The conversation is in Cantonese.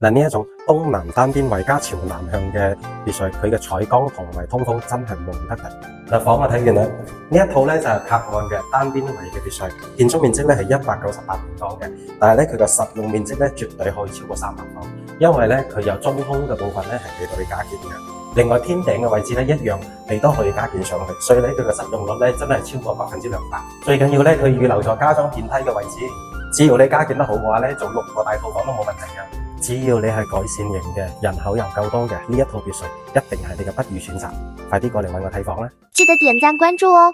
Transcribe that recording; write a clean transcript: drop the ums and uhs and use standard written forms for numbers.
嗱，呢一種東南單邊位加朝南向嘅別墅，佢嘅採光同埋通風真係冇得敵。嗱，房我睇完啦，呢一套咧就係拍案嘅單邊位嘅別墅，建築面積咧係198平方嘅，但係咧佢嘅實用面積咧絕對可以超過300方，因為咧佢有中空嘅部分咧係俾到你加建嘅。另外天頂嘅位置咧一樣，你都可以加建上去，所以咧佢嘅實用率咧真係超過200%。最緊要咧佢預留咗加裝電梯嘅位置，只要你加建得好嘅話咧，做6個大套房都冇問題嘅。只要你係改善型嘅，人口又夠多嘅，呢一套別墅一定係你嘅不二選擇。快啲過嚟搵我睇房啦！記得點讚關注哦。